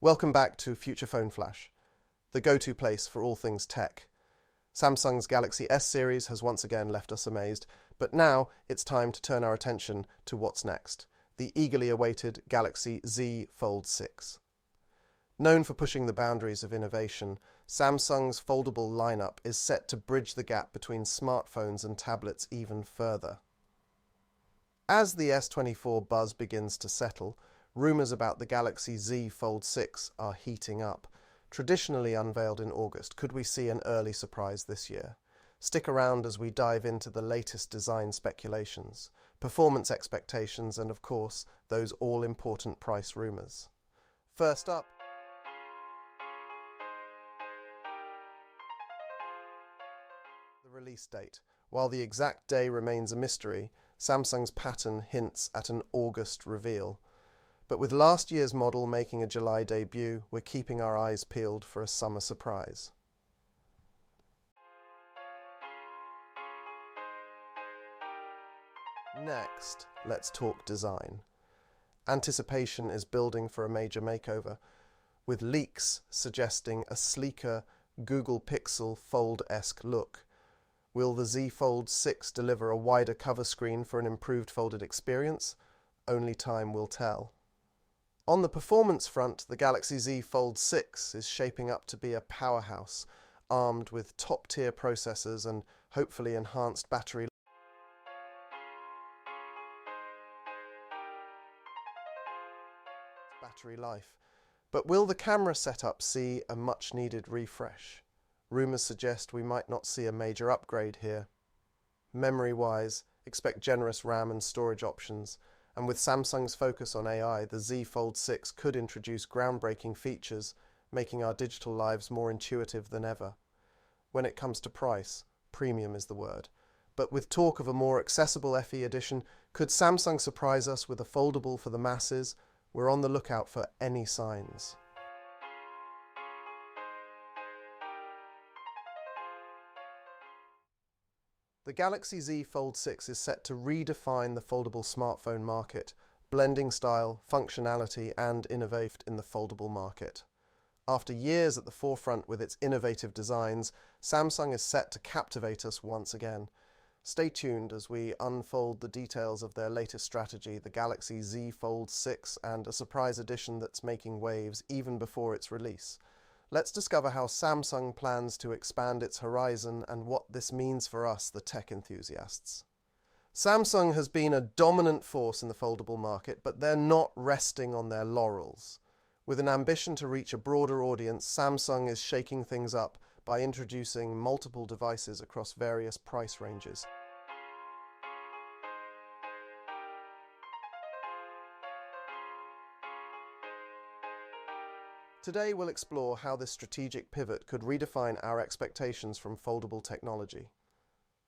Welcome back to Future Phone Flash, the go-to place for all things tech. Samsung's Galaxy S series has once again left us amazed, but now it's time to turn our attention to what's next, the eagerly awaited Galaxy Z Fold 6. Known for pushing the boundaries of innovation, Samsung's foldable lineup is set to bridge the gap between smartphones and tablets even further. As the S24 buzz begins to settle, rumors about the Galaxy Z Fold 6 are heating up. Traditionally unveiled in August, could we see an early surprise this year? Stick around as we dive into the latest design speculations, performance expectations, and of course, those all-important price rumors. First up, the release date. While the exact day remains a mystery, Samsung's pattern hints at an August reveal. But with last year's model making a July debut, we're keeping our eyes peeled for a summer surprise. Next, let's talk design. Anticipation is building for a major makeover, with leaks suggesting a sleeker Google Pixel Fold-esque look. Will the Z Fold 6 deliver a wider cover screen for an improved folded experience? Only time will tell. On the performance front, the Galaxy Z Fold 6 is shaping up to be a powerhouse, armed with top-tier processors and hopefully enhanced battery life. But will the camera setup see a much-needed refresh? Rumors suggest we might not see a major upgrade here. Memory-wise, expect generous RAM and storage options, and with Samsung's focus on AI, the Z Fold 6 could introduce groundbreaking features, making our digital lives more intuitive than ever. When it comes to price, premium is the word. But with talk of a more accessible FE edition, could Samsung surprise us with a foldable for the masses? We're on the lookout for any signs. The Galaxy Z Fold 6 is set to redefine the foldable smartphone market, blending style, functionality, and innovation in the foldable market. After years at the forefront with its innovative designs, Samsung is set to captivate us once again. Stay tuned as we unfold the details of their latest strategy, the Galaxy Z Fold 6, and a surprise edition that's making waves even before its release. Let's discover how Samsung plans to expand its horizon and what this means for us, the tech enthusiasts. Samsung has been a dominant force in the foldable market, but they're not resting on their laurels. With an ambition to reach a broader audience, Samsung is shaking things up by introducing multiple devices across various price ranges. Today we'll explore how this strategic pivot could redefine our expectations from foldable technology.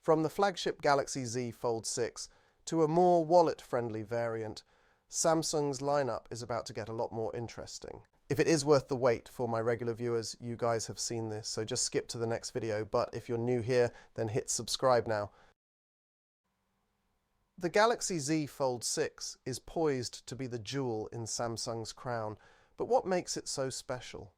From the flagship Galaxy Z Fold 6 to a more wallet-friendly variant, Samsung's lineup is about to get a lot more interesting. If it is worth the wait for my regular viewers, you guys have seen this, so just skip to the next video, but if you're new here, then hit subscribe now. The Galaxy Z Fold 6 is poised to be the jewel in Samsung's crown, but what makes it so special?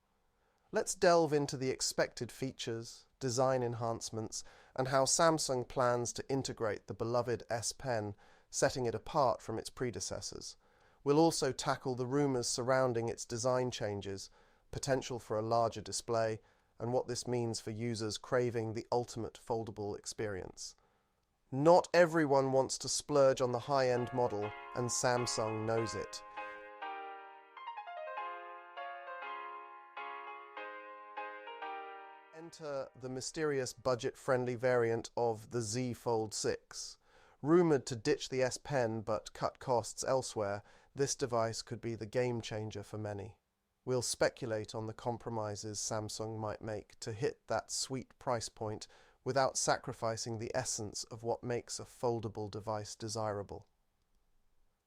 Let's delve into the expected features, design enhancements, and how Samsung plans to integrate the beloved S Pen, setting it apart from its predecessors. We'll also tackle the rumors surrounding its design changes, potential for a larger display, and what this means for users craving the ultimate foldable experience. Not everyone wants to splurge on the high-end model, and Samsung knows it. Enter the mysterious budget-friendly variant of the Z Fold 6. Rumored to ditch the S Pen but cut costs elsewhere, this device could be the game changer for many. We'll speculate on the compromises Samsung might make to hit that sweet price point without sacrificing the essence of what makes a foldable device desirable.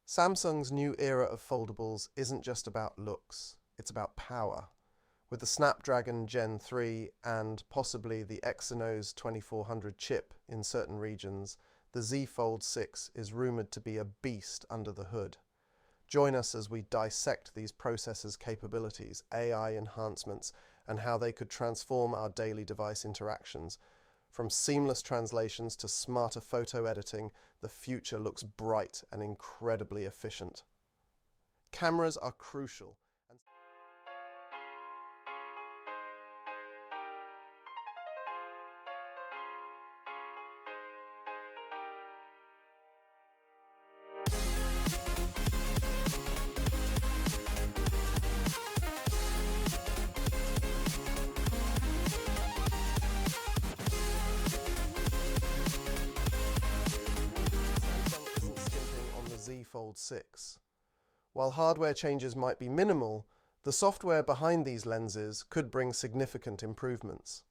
Samsung's new era of foldables isn't just about looks, it's about power. With the Snapdragon Gen 3 and possibly the Exynos 2400 chip in certain regions, the Z Fold 6 is rumored to be a beast under the hood. Join us as we dissect these processors' capabilities, AI enhancements, and how they could transform our daily device interactions. From seamless translations to smarter photo editing, the future looks bright and incredibly efficient. Cameras are crucial. Z Fold 6. While hardware changes might be minimal, the software behind these lenses could bring significant improvements.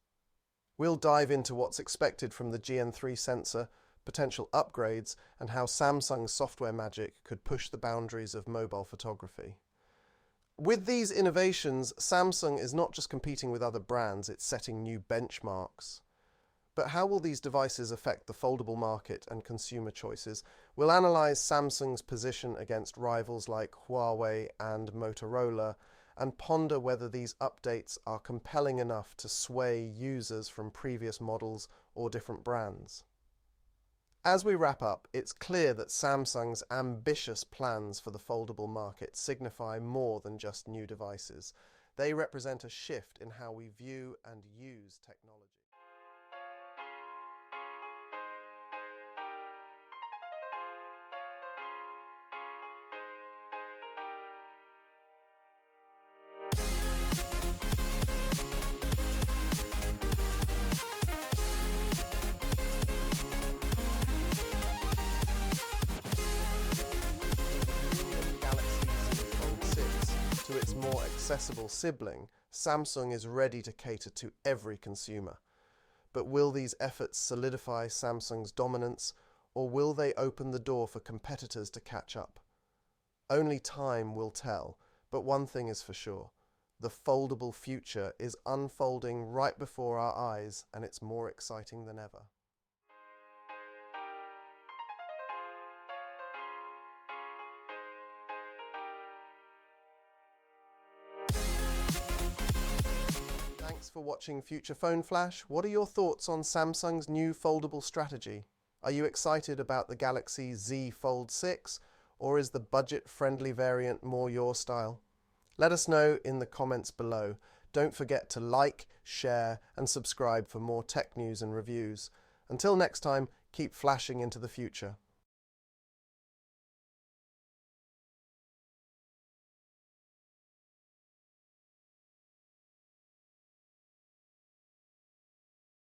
We'll dive into what's expected from the GN3 sensor, potential upgrades, and how Samsung's software magic could push the boundaries of mobile photography. With these innovations, Samsung is not just competing with other brands, it's setting new benchmarks. But how will these devices affect the foldable market and consumer choices? We'll analyze Samsung's position against rivals like Huawei and Motorola and ponder whether these updates are compelling enough to sway users from previous models or different brands. As we wrap up, it's clear that Samsung's ambitious plans for the foldable market signify more than just new devices. They represent a shift in how we view and use technology. To its more accessible sibling, Samsung is ready to cater to every consumer. But will these efforts solidify Samsung's dominance, or will they open the door for competitors to catch up? Only time will tell, but one thing is for sure. The foldable future is unfolding right before our eyes, and it's more exciting than ever. Thanks for watching Future Phone Flash. What are your thoughts on Samsung's new foldable strategy? Are you excited about the Galaxy Z Fold 6, or is the budget-friendly variant more your style? Let us know in the comments below. Don't forget to like, share, and subscribe for more tech news and reviews. Until next time, keep flashing into the future.